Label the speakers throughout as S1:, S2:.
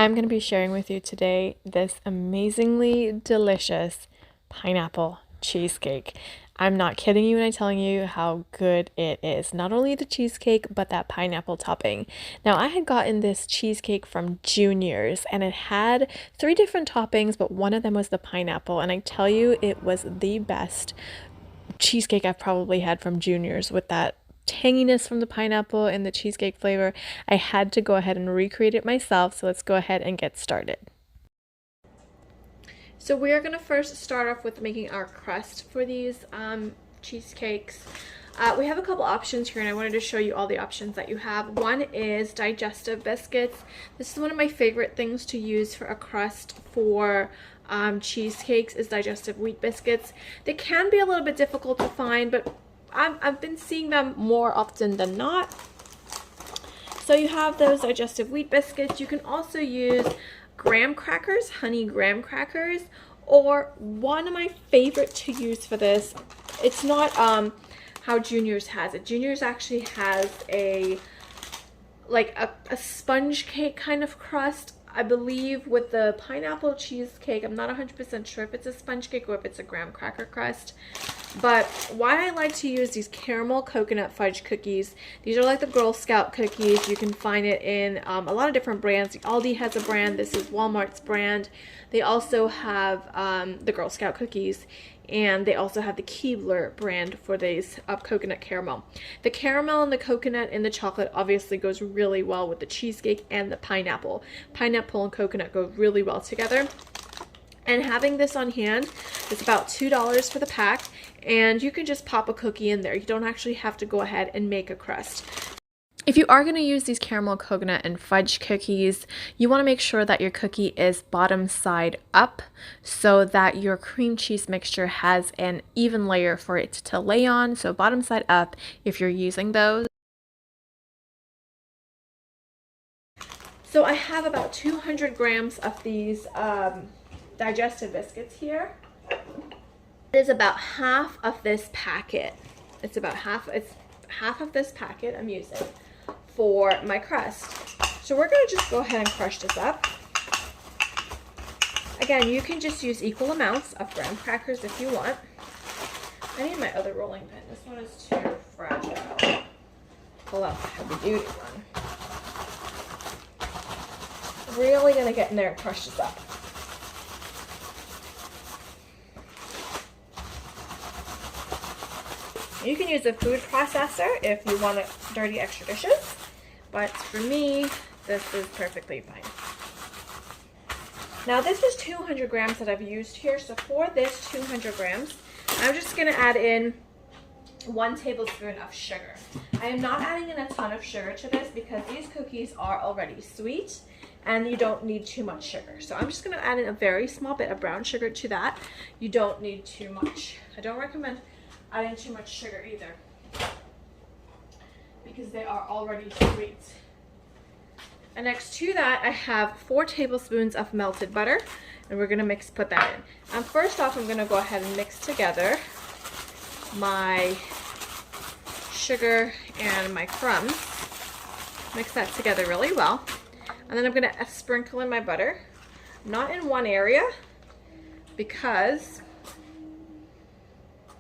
S1: I'm going to be sharing with you today this amazingly delicious pineapple cheesecake. I'm not kidding you when I'm telling you how good it is. Not only the cheesecake, but that pineapple topping. Now, I had gotten this cheesecake from Junior's and it had 3 different toppings, but one of them was the pineapple. And I tell you, it was the best cheesecake I've probably had from Junior's with that tanginess from the pineapple and the cheesecake flavor. I had to go ahead and recreate it myself, so let's go ahead and get started. So we are going to first start off with making our crust for these cheesecakes. We have a couple options here, and I wanted to show you all the options that you have. One is digestive biscuits. This is one of my favorite things to use for a crust for cheesecakes is digestive wheat biscuits. They can be a little bit difficult to find, but I've been seeing them more often than not. So you have those digestive wheat biscuits. You can also use graham crackers, honey graham crackers, or one of my favorite to use for this, it's not how Junior's has it. Junior's actually has a sponge cake kind of crust. I believe with the pineapple cheesecake, I'm not 100% sure if it's a sponge cake or if it's a graham cracker crust. But why I like to use these caramel coconut fudge cookies, these are like the Girl Scout cookies. You can find it in a lot of different brands. Aldi has a brand. This is Walmart's brand. They also have the Girl Scout cookies, and they also have the Keebler brand for these coconut caramel. The caramel and the coconut and the chocolate obviously goes really well with the cheesecake and the pineapple. Pineapple and coconut go really well together. And having this on hand is about $2 for the pack, and you can just pop a cookie in there. You don't actually have to go ahead and make a crust. If you are going to use these caramel, coconut, and fudge cookies, you want to make sure that your cookie is bottom side up so that your cream cheese mixture has an even layer for it to lay on. So bottom side up if you're using those. So I have about 200 grams of these digestive biscuits here. It is about half of this packet. It's half of this packet I'm using for my crust. So we're going to just go ahead and crush this up. Again, you can just use equal amounts of graham crackers if you want. I need my other rolling pin. This one is too fragile. Pull out the heavy duty one. Really going to get in there and crush this up. You can use a food processor if you want to dirty extra dishes, but for me, this is perfectly fine. Now this is 200 grams that I've used here, so for this 200 grams, I'm just going to add in 1 tablespoon of sugar. I am not adding in a ton of sugar to this because these cookies are already sweet and you don't need too much sugar. So I'm just going to add in a very small bit of brown sugar to that. You don't need too much. I don't recommend adding too much sugar either because they are already sweet. And next to that, I have 4 tablespoons of melted butter, and we're gonna put that in. And first off, I'm gonna go ahead and mix together my sugar and my crumbs. Mix that together really well. And then I'm gonna sprinkle in my butter, not in one area, because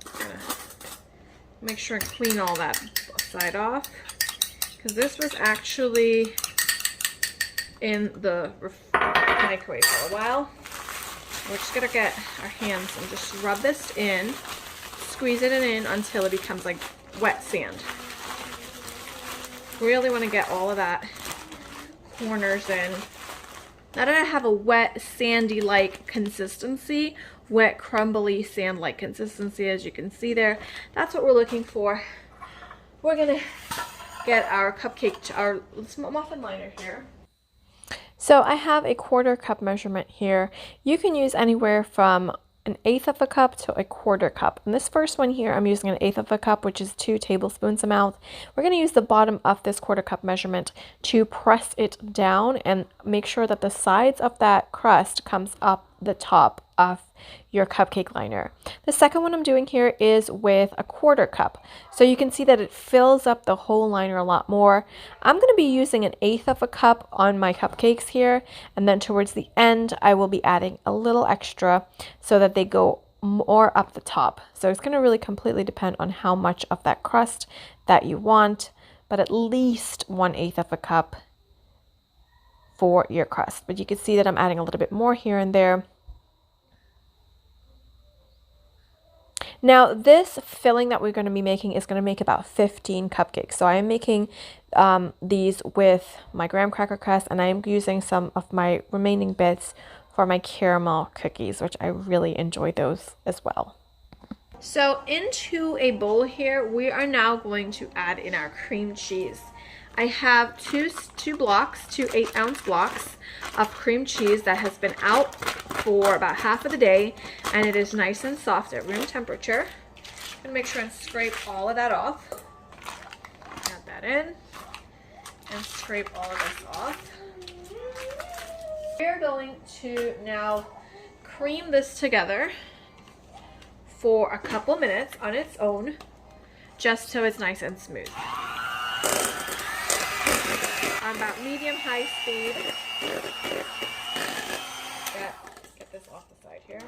S1: I'm gonna make sure and clean all that side off, because this was actually in the microwave for a while. We're just gonna get our hands and just rub this in, squeeze it in until it becomes like wet sand. Really want to get all of that corners in. Now that I have a wet sandy-like consistency, wet crumbly sand-like consistency, as you can see there, that's what we're looking for. We're gonna get our cupcake, our muffin liner here. So I have a 1/4 cup measurement here. You can use anywhere from 1/8 of a cup to 1/4 cup. And this first one here, I'm using 1/8 of a cup, which is 2 tablespoons amount. We're going to use the bottom of this 1/4 cup measurement to press it down and make sure that the sides of that crust comes up the top of your cupcake liner. The second one I'm doing here is with a 1/4 cup. So you can see that it fills up the whole liner a lot more. I'm going to be using 1/8 of a cup on my cupcakes here. And then towards the end, I will be adding a little extra so that they go more up the top. So it's going to really completely depend on how much of that crust that you want, but at least 1/8 of a cup for your crust. But you can see that I'm adding a little bit more here and there. Now this filling that we're going to be making is going to make about 15 cupcakes. So I am making these with my graham cracker crust, and I am using some of my remaining bits for my caramel cookies, which I really enjoy those as well. So into a bowl here, we are now going to add in our cream cheese. I have two 8-ounce blocks of cream cheese that has been out for about half of the day, and it is nice and soft at room temperature. I'm gonna make sure and scrape all of that off. Add that in and scrape all of this off. We're going to now cream this together for a couple minutes on its own, just so it's nice and smooth. On about medium-high speed. Get this off the side here.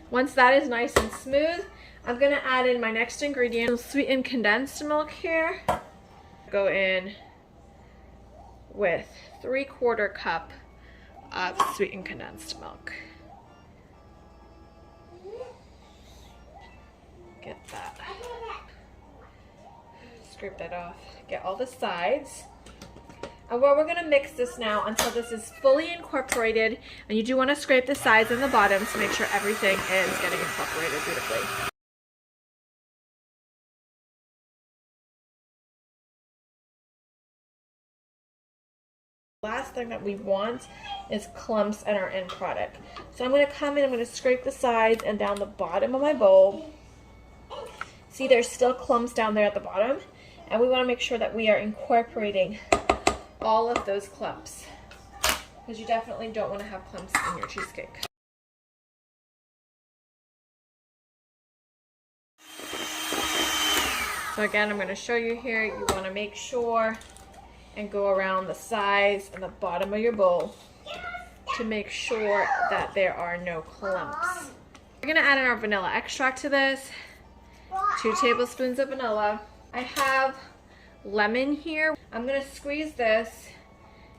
S1: Once that is nice and smooth, I'm going to add in my next ingredient, sweetened condensed milk here. Go in with 3/4 cup of sweetened condensed milk. Get that. Scrape that off. Get all the sides. And we're going to mix this now until this is fully incorporated. And you do want to scrape the sides and the bottom to make sure everything is getting incorporated beautifully. Last thing that we want is clumps in our end product. So I'm going to come in, I'm going to scrape the sides and down the bottom of my bowl. See, there's still clumps down there at the bottom, and we want to make sure that we are incorporating all of those clumps, because you definitely don't want to have clumps in your cheesecake. So again, I'm going to show you here, you want to make sure and go around the sides and the bottom of your bowl to make sure that there are no clumps. We're going to add in our vanilla extract to this. 2 tablespoons of vanilla. I have lemon here. I'm going to squeeze this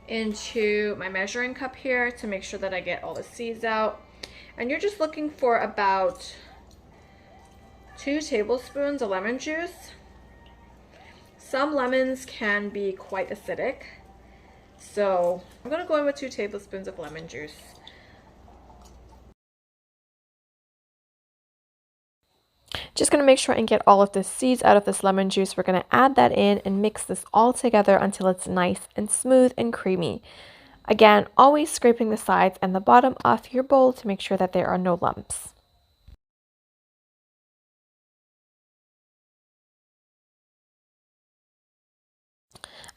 S1: into my measuring cup here to make sure that I get all the seeds out. And you're just looking for about 2 tablespoons of lemon juice. Some lemons can be quite acidic, so I'm going to go in with 2 tablespoons of lemon juice. Just going to make sure and get all of the seeds out of this lemon juice. We're going to add that in and mix this all together until it's nice and smooth and creamy. Again, always scraping the sides and the bottom off your bowl to make sure that there are no lumps.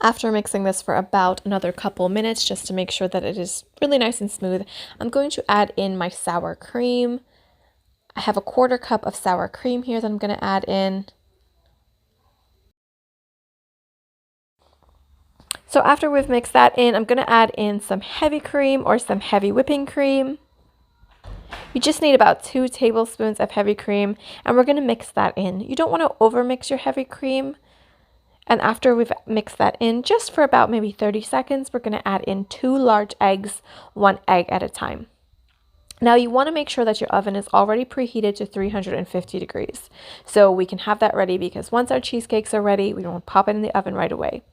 S1: After mixing this for about another couple minutes, just to make sure that it is really nice and smooth, I'm going to add in my sour cream. I have a 1/4 cup of sour cream here that I'm going to add in. So after we've mixed that in, I'm going to add in some heavy cream or some heavy whipping cream. You just need about 2 tablespoons of heavy cream, and we're going to mix that in. You don't want to overmix your heavy cream. And after we've mixed that in, just for about maybe 30 seconds, we're going to add in 2 large eggs, 1 egg at a time. Now you want to make sure that your oven is already preheated to 350 degrees. So we can have that ready, because once our cheesecakes are ready, we don't pop it in the oven right away.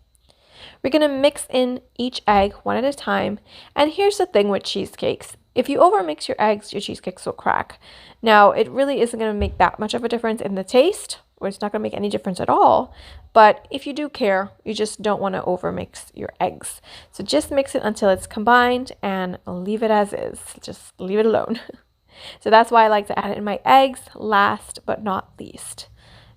S1: We're going to mix in each egg one at a time. And here's the thing with cheesecakes. If you overmix your eggs, your cheesecakes will crack. Now, it really isn't going to make that much of a difference in the taste, or it's not going to make any difference at all. But if you do care, you just don't want to overmix your eggs. So just mix it until it's combined and leave it as is. Just leave it alone. So that's why I like to add in my eggs last but not least.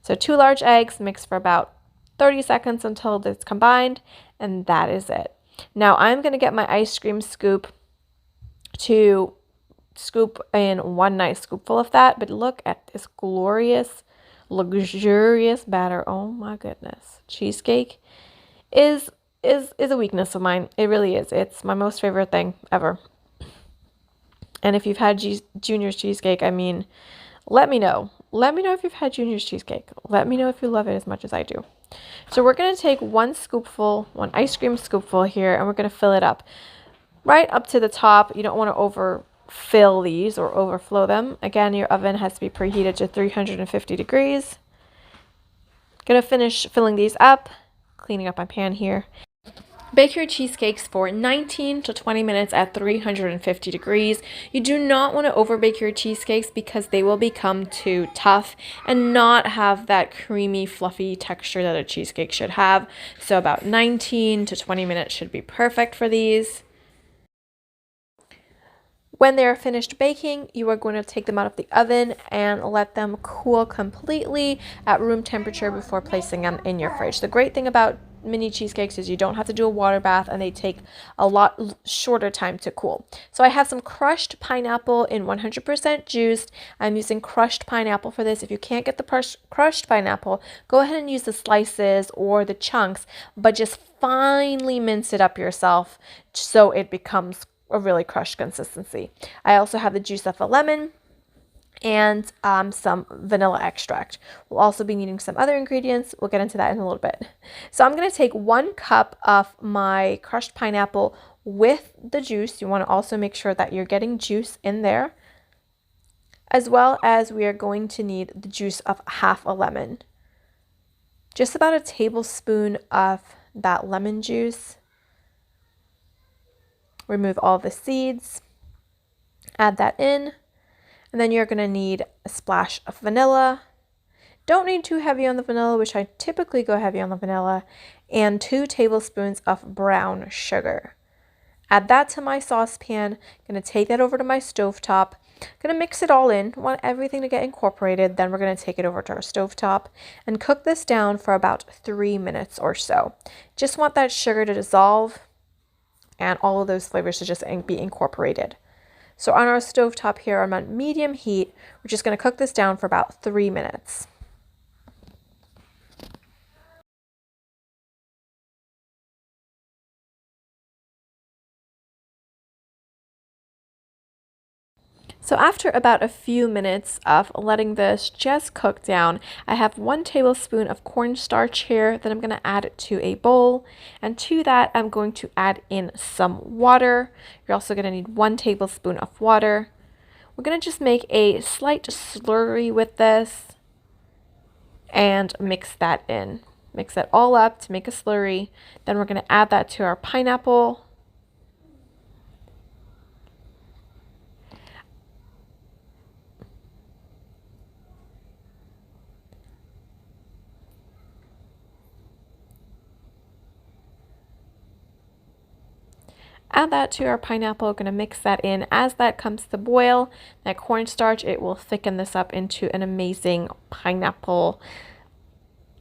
S1: So 2 large eggs, mix for about 30 seconds until it's combined, and that is it. Now I'm going to get my ice cream scoop to scoop in 1 nice scoopful of that, but look at this glorious, luxurious batter. Oh my goodness. Cheesecake is a weakness of mine. It really is. It's my most favorite thing ever. And if you've had Junior's cheesecake, I mean, let me know. Let me know if you've had Junior's cheesecake. Let me know if you love it as much as I do. So we're going to take 1 scoopful, 1 ice cream scoopful here, and we're going to fill it up right up to the top. You don't want to overfill these or overflow them. Again, your oven has to be preheated to 350 degrees. Going to finish filling these up, cleaning up my pan here. Bake your cheesecakes for 19 to 20 minutes at 350 degrees. You do not want to overbake your cheesecakes because they will become too tough and not have that creamy, fluffy texture that a cheesecake should have. So about 19 to 20 minutes should be perfect for these. When they're finished baking, you are going to take them out of the oven and let them cool completely at room temperature before placing them in your fridge. The great thing about mini cheesecakes is you don't have to do a water bath, and they take a lot shorter time to cool. So I have some crushed pineapple in 100% juiced. I'm using crushed pineapple for this. If you can't get the crushed pineapple, go ahead and use the slices or the chunks, but just finely mince it up yourself so it becomes a really crushed consistency. I also have the juice of a lemon and some vanilla extract. We'll also be needing some other ingredients. We'll get into that in a little bit. So I'm going to take 1 cup of my crushed pineapple with the juice. You want to also make sure that you're getting juice in there, as well as we are going to need the juice of half a lemon. Just about a tablespoon of that lemon juice. Remove all the seeds, add that in, and then you're going to need a splash of vanilla. Don't need too heavy on the vanilla, which I typically go heavy on the vanilla, and 2 tablespoons of brown sugar. Add that to my saucepan. Going to take that over to my stovetop. Going to mix it all in. Want everything to get incorporated. Then we're going to take it over to our stovetop and cook this down for about 3 minutes or so. Just want that sugar to dissolve and all of those flavors to just be incorporated. So on our stovetop here, I'm on medium heat. We're just going to cook this down for about 3 minutes. So after about a few minutes of letting this just cook down, I have 1 tablespoon of cornstarch here that I'm going to add to a bowl. And to that, I'm going to add in some water. You're also going to need 1 tablespoon of water. We're going to just make a slight slurry with this and mix that in. Mix it all up to make a slurry. Then we're going to add that to our pineapple. Add that to our pineapple. Going to mix that in. As that comes to boil, that cornstarch, it will thicken this up into an amazing pineapple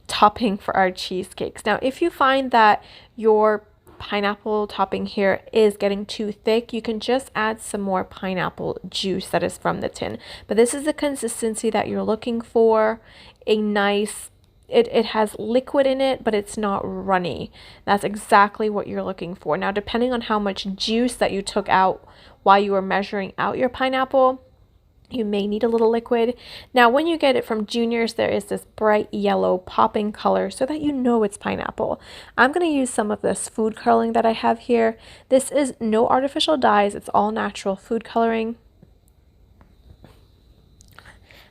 S1: topping for our cheesecakes. Now, if you find that your pineapple topping here is getting too thick, you can just add some more pineapple juice that is from the tin. But this is the consistency that you're looking for. A nice it has liquid in it, but it's not runny. That's exactly what you're looking for. Now, depending on how much juice that you took out while you were measuring out your pineapple, you may need a little liquid. Now, when you get it from Junior's, there is this bright yellow popping color so that you know it's pineapple. I'm going to use some of this food coloring that I have here. This is no artificial dyes. It's all natural food coloring.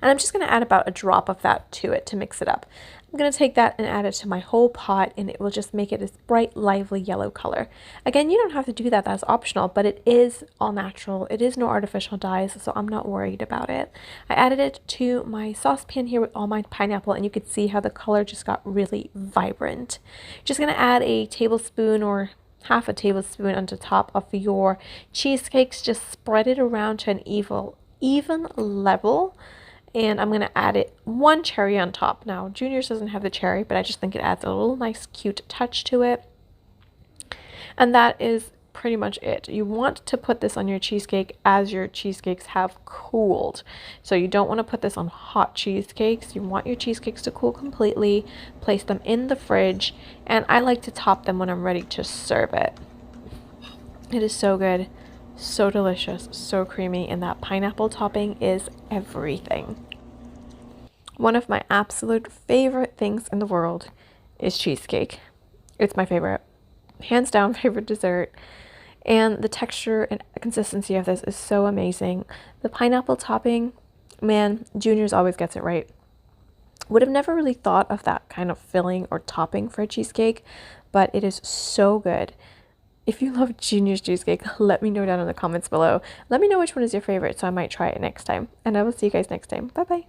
S1: And I'm just going to add about a drop of that to it to mix it up. I'm going to take that and add it to my whole pot, and it will just make it this bright, lively yellow color. Again, you don't have to do that. That's optional, but it is all natural. It is no artificial dyes, so I'm not worried about it. I added it to my saucepan here with all my pineapple, and you could see how the color just got really vibrant. Just going to add a tablespoon or half a tablespoon on the top of your cheesecakes. Just spread it around to an even level. And I'm going to add it one cherry on top. Now, Junior's doesn't have the cherry, but I just think it adds a little nice cute touch to it. And that is pretty much it. You want to put this on your cheesecake as your cheesecakes have cooled. So you don't want to put this on hot cheesecakes. You want your cheesecakes to cool completely. Place them in the fridge, and I like to top them when I'm ready to serve it. It is so good, so delicious, so creamy, and that pineapple topping is everything. One of my absolute favorite things in the world is cheesecake. It's my favorite, hands down favorite dessert. And the texture and consistency of this is so amazing. The pineapple topping, man, Junior's always gets it right. Would have never really thought of that kind of filling or topping for a cheesecake, but it is so good. If you love Junior's cheesecake, let me know down in the comments below. Let me know which one is your favorite so I might try it next time. And I will see you guys next time. Bye bye.